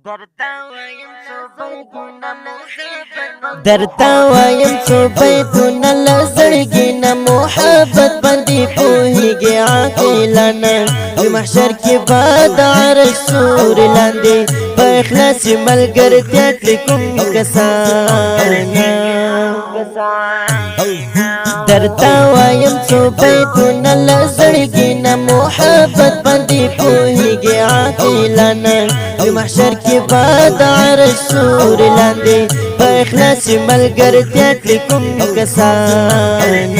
درتا وایم څو بیتونه لزړګي نه محبت باندې پوهیږي عاقلانه د محشر کې بعد عرش سور لاندې په اخلاص ملګرتیا کړي کوم کسان درتا وایم څو بیتونه لزړګي نه محبت باندې پوهیږي عاقلانه د محشر کې بعد عرش سور لاندې په اخلاص ملګرتیا کړي کوم کسان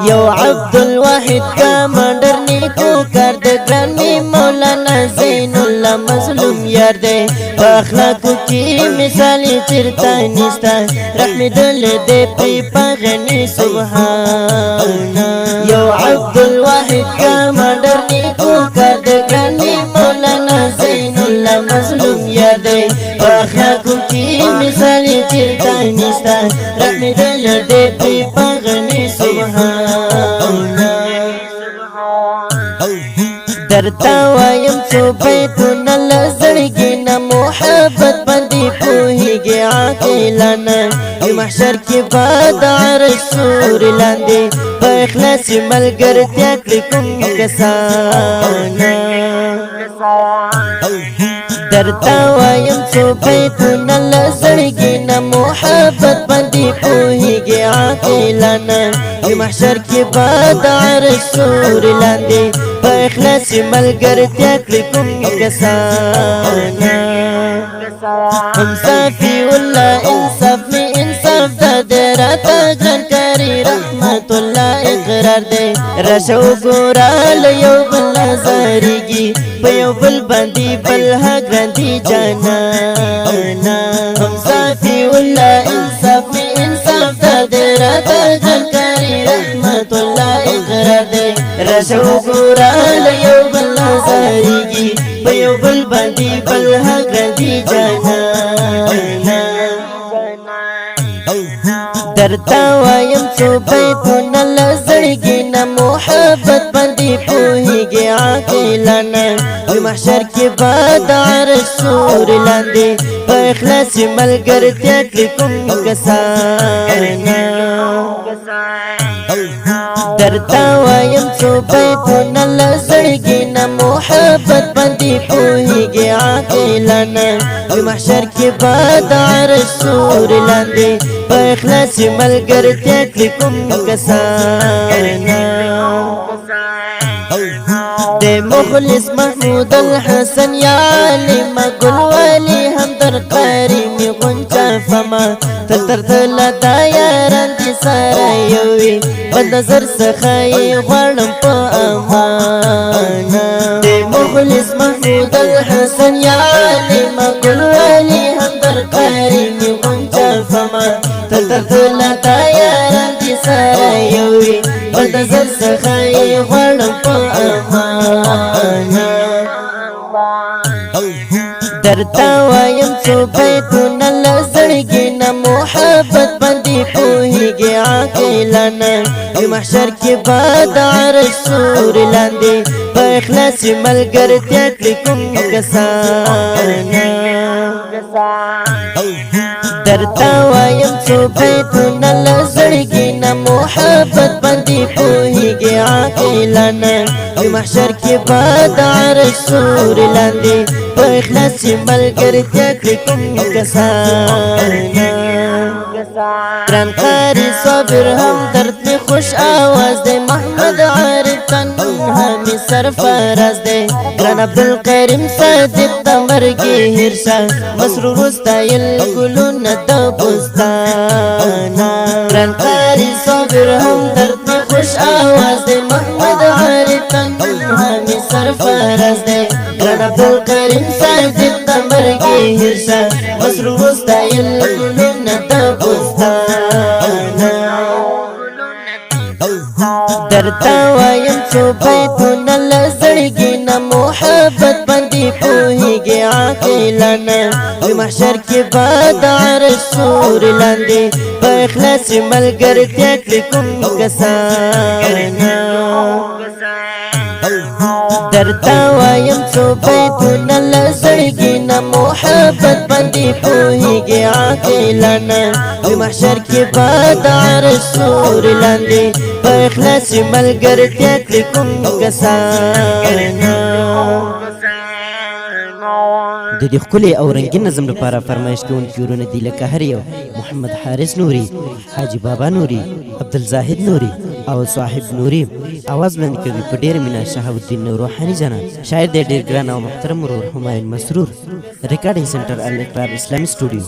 یو عبدالواحد کمانډر نیکو کار د ګراني مولانا زین الله مظلوم یار دی په اخلاقو کې مثالي چیرته نشته رحمېدل دی پرې په غني سبحان یو عبدالواحد کمانډر نیکو کار د ګراني مولانا زین الله مظلوم یار دی په اخلاقو کې مثالي چیرته نشته رحمېدل دی پرې په غني سبحان درتا وایم څو بیتونه لزړګي نه محبت باندې پوهیږي عاقلانه د محشر کې بعد عرش سور لاندې په اخلاص ملګرتیا کړي کوم کسان درتا وایم څو بیتونه لزړګي نه محبت باندې پوهیږي عاقلانه د محشر کې بعد عرش سور لاندې په اخلاص ملګرتیا کړي کوم کسان هم صافي الله انصاف می انصاف د راته ګران کاری رحمت الله اقرار دی راشو ګورال یو بل نظرېږي په یو بل باندې بل ګران دي جانانا هم صافي الله انصاف می انصاف د راته ګران کاری رحمت الله اقرار دی راشو ګورال یو بل نظرېږي په یو بل باندې بل ګران دي جانانا درتا وایم څو بیتونه لزړګي نه محبت باندې پوهیږي عاقلانه د محشر کې بعد عرش سور لاندې په اخلاص ملګرتیا کړي کوم کسان درتا وایم څو بیتونه لزړګي نه محبت باندې پوهیږي عاقلانه د محشر کې بعد عرش سور لاندې په اخلاص ملګرتیا کړي کوم کسان د مخلص محمود الحسن یا علم ګل ولی همدر کریم غنچا فما تر دا یاران دي سره یوي بد نظر څخه یې غواړم په امانه د مخلص محمود الحسن یا علم ګل ولی همدر کریم غنچا فما تر دا یاران دي سره یوي بد نظر څخه یې غواړم په امانه درتا وایم څو بیتونه لزړګي نه محبت باندې پوهیږي عاقلانه د محشر کې بعد عرش سور لاندې په اخلاص ملګرتیا کړي کوم کسان درتا وایم څو بیتونه لزړګي نه محبت باندې پوهیږي عاقلانه د محشر کې بعد عرش سور لاندې په اخلاص ملګرتیا کړي کوم کسان ګران قاری صابر هم درد می خوش آواز دی محمد عارف تنها می سرفراز دی ګران عبدالکریم صادق د مرګي هرشا مسرور استایل ګلونه د بستانا ګران قاری صابر هم درد می خوش آواز دی محمد عارف تنها می سرفراز دی ګران عبدالکریم صادق د مرګي هرشا مسرور استایل ګلونه د بستانا درتا وایم څو بیتونه لزړګي نه محبت باندې پوهیږي عاقلانه د محشر کې بعد عرش سور لاندې په اخلاص ملګرتیا کړي کوم کسان درتا وایم څو بیتونه لزړګي نه محبت باندې پوهیږي عاقلانه د محشر کې بعد رسول لاندې په اخلاص ملګرتیا کړي کوم کسان د دې ښکلي او رنګین نظم لپاره فرمایش کوونکي ورونه دي لکه هر یو محمد حارث نوري، حاجي بابا نوري، عبدالزاهد نوري او صاحب نوري. आवाज بلند کوي په ډېر مینه شهاب الدین روحاني جناب. شاعر دی ډېر ګران او محترم ورور همایون مسرور. ریکارډینګ سنټر الاقرار اسلامي سټوډیو.